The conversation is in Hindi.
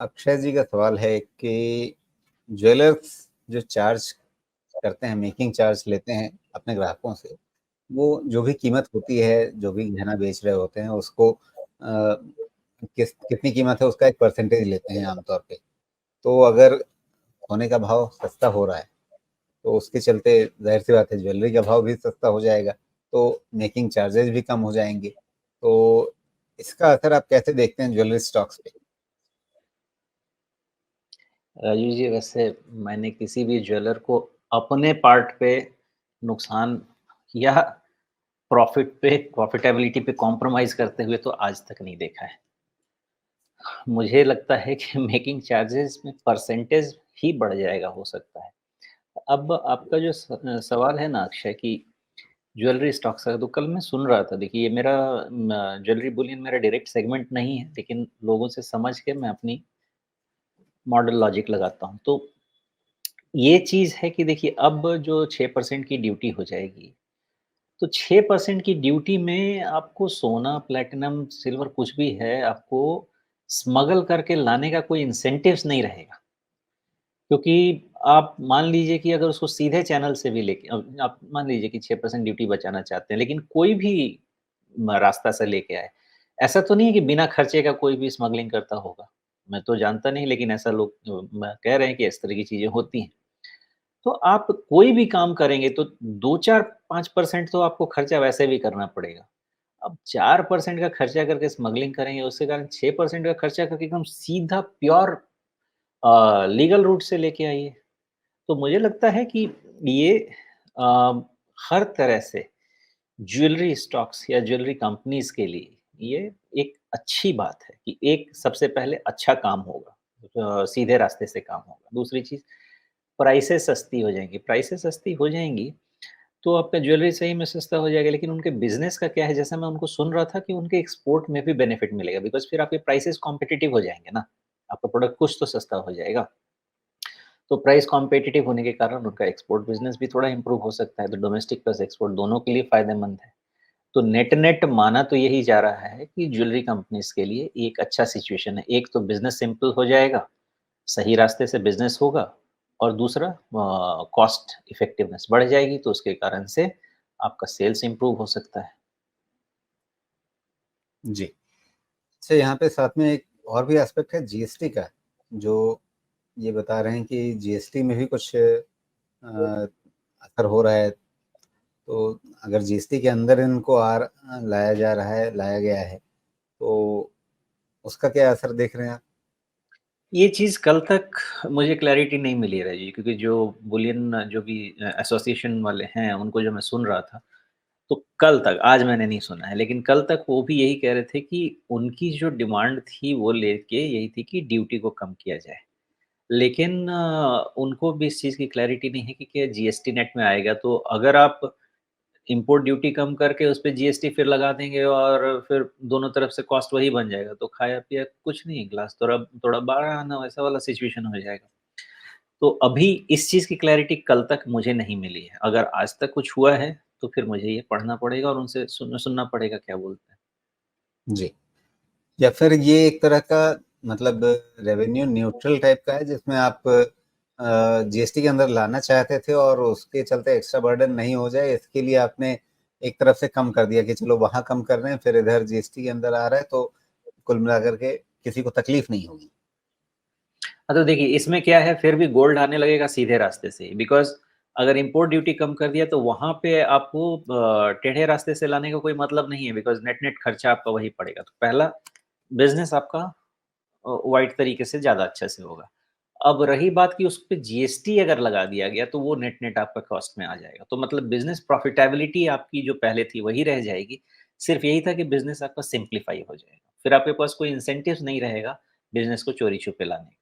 अक्षय जी का सवाल है कि ज्वेलर्स जो चार्ज करते हैं, मेकिंग चार्ज लेते हैं अपने ग्राहकों से, वो जो भी कीमत होती है, जो भी गहना बेच रहे होते हैं उसको कितनी कीमत है उसका एक परसेंटेज लेते हैं आमतौर पे। तो अगर सोने का भाव सस्ता हो रहा है, तो उसके चलते ज़ाहिर-सी बात है ज्वेलरी का भाव भी सस्ता हो जाएगा, तो मेकिंग चार्जेज़ भी कम हो जाएँगे। तो इसका असर आप कैसे देखते हैं ज्वेलरी स्टॉक्स पे? राजू जी, वैसे मैंने किसी भी ज्वेलर को अपने पार्ट पे नुकसान या प्रॉफिटेबिलिटी पे कॉम्प्रोमाइज़ करते हुए तो आज तक नहीं देखा है। मुझे लगता है कि मेकिंग चार्जेज़ में परसेंटेज ही बढ़ जाएगा हो सकता है। अब आपका जो सवाल है ना अक्षय कि ज्वेलरी स्टॉक्स का, तो कल मैं सुन रहा था। देखिए, ये मेरा ज्वेलरी बुलियन मेरा डायरेक्ट सेगमेंट नहीं है, लेकिन लोगों से समझ के मैं अपनी मॉडल लॉजिक लगाता हूँ। तो ये चीज़ है कि देखिए, अब जो 6% की ड्यूटी हो जाएगी, तो 6% की ड्यूटी में आपको सोना, प्लैटिनम, सिल्वर कुछ भी है, आपको स्मगल करके लाने का कोई इंसेंटिव्स नहीं रहेगा। क्योंकि आप मान लीजिए कि अगर उसको सीधे चैनल से भी लेके आप मान लीजिए कि 6% ड्यूटी बचाना चाहते हैं, लेकिन कोई भी रास्ता से लेके आए। ऐसा तो नहीं है कि बिना खर्चे का कोई भी स्मगलिंग करता होगा। मैं तो जानता नहीं, लेकिन ऐसा लोग कह रहे हैं कि इस तरह की चीज़ें होती हैं। तो आप कोई भी काम करेंगे तो 2, 4, 5% तो आपको खर्चा वैसे भी करना पड़ेगा। अब 4% का खर्चा करके स्मगलिंग करेंगे, उसके कारण 6% का खर्चा करके एकदम सीधा प्योर लीगल रूट से लेके आइए। तो मुझे लगता है कि ये अ, हर तरह से ज्वेलरी स्टॉक्स या ज्वेलरी कंपनीज़ के लिए ये एक अच्छी बात है कि एक सबसे पहले अच्छा काम होगा, सीधे रास्ते से काम होगा। दूसरी चीज़, प्राइसेज़ सस्ती हो जाएँगी। प्राइसेज़ सस्ती हो जाएँगी, तो आपका ज्वेलरी सही में सस्ता हो जाएगा, लेकिन उनके बिज़नेस का क्या है, जैसा मैं उनको सुन रहा था कि उनके एक्सपोर्ट में भी बेनिफिट मिलेगा, बिकॉज़ फिर आपके प्राइसेज़ कॉम्पिटिटिव हो जाएँगे ना। आपका प्रोडक्ट कुछ तो सस्ता हो जाएगा। तो प्राइस कॉम्पिटिटिव होने के कारण उनका एक्सपोर्ट बिज़नेस भी थोड़ा इम्प्रूव हो सकता है, तो डोमेस्टिक प्लस एक्सपोर्ट दोनों के लिए फ़ायदेमंद है। तो नेट-नेट माना तो यही जा रहा है कि ज्वेलरी कंपनीज़ के लिए एक अच्छा सिचुएशन है। एक तो बिज़नेस सिंपल हो जाएगा, सही रास्ते से बिज़नेस होगा, और दूसरा कॉस्ट इफ़ेक्टिवनेस बढ़ जाएगी, तो उसके कारण से आपका सेल्स इम्प्रूव हो सकता है। जी। अच्छा, यहाँ पे साथ में एक और भी एस्पेक्ट है जीएसटी का, जो ये बता रहे हैं कि जीएसटी में भी कुछ असर हो रहा है। तो अगर जीएसटी के अंदर इनको लाया जा रहा है, लाया गया है, तो उसका क्या असर देख रहे हैं आप? ये चीज़ कल तक मुझे क्लैरिटी नहीं मिली रही, क्योंकि जो बुलियन जो भी एसोसिएशन वाले हैं, उनको जो मैं सुन रहा था, तो कल तक, आज मैंने नहीं सुना है, लेकिन कल तक वो भी यही कह रहे थे कि उनकी जो डिमांड थी वो लेके यही थी कि ड्यूटी को कम किया जाए। लेकिन उनको भी इस चीज़ की क्लैरिटी नहीं है कि क्या जीएसटी नेट में आएगा, तो अगर आप इम्पोर्ट ड्यूटी कम करके उस पे जीएसटी फिर लगा देंगे और फिर दोनों तरफ से कॉस्ट वही बन जाएगा, तो खाया-पिया कुछ नहीं, ग्लास थोड़ा थोड़ा बाहर आना, वैसा वाला सिचुएशन हो जाएगा। तो अभी इस चीज़ की क्लैरिटी कल तक मुझे नहीं मिली है। अगर आज तक कुछ हुआ है, तो फिर मुझे ये पढ़ना पड़ेगा और उनसे सुनना पड़ेगा क्या बोलते हैं। जी। या फिर ये एक तरह का मतलब रेवेन्यू न्यूट्रल टाइप का है जिसमें आप जीएसटी के अंदर लाना चाहते थे और उसके चलते एक्स्ट्रा बर्डन नहीं हो जाए, इसके लिए आपने एक तरफ से कम कर दिया कि चलो वहाँ कम कर रहे हैं, फिर इधर जीएसटी के अंदर आ रहा है, तो कुल मिलाकर के किसी को तकलीफ नहीं होगी। हाँ, तो देखिए, इसमें क्या है, फिर भी गोल्ड आने लगेगा सीधे रास्ते से ही, बिकॉज़ अगर इम्पोर्ट ड्यूटी कम कर दिया तो वहाँ पे आपको टेढ़े रास्ते से लाने का कोई मतलब नहीं है, बिकॉज़ नेट-नेट खर्चा आपका वही पड़ेगा। तो पहला बिज़नेस आपका वाइड तरीके से ज़्यादा अच्छे से होगा। अब रही बात कि उस पे जीएसटी अगर लगा दिया गया, तो वो नेट-नेट आपका कॉस्ट में आ जाएगा। तो मतलब बिज़नेस प्रॉफिटेबिलिटी आपकी जो पहले थी वही रह जाएगी। सिर्फ़ यही था कि बिज़नेस आपका सिम्प्लीफाई हो जाएगा। फिर आपके पास कोई इंसेंटिव्स नहीं रहेगा बिज़नेस को चोरी-छुपे लाने का।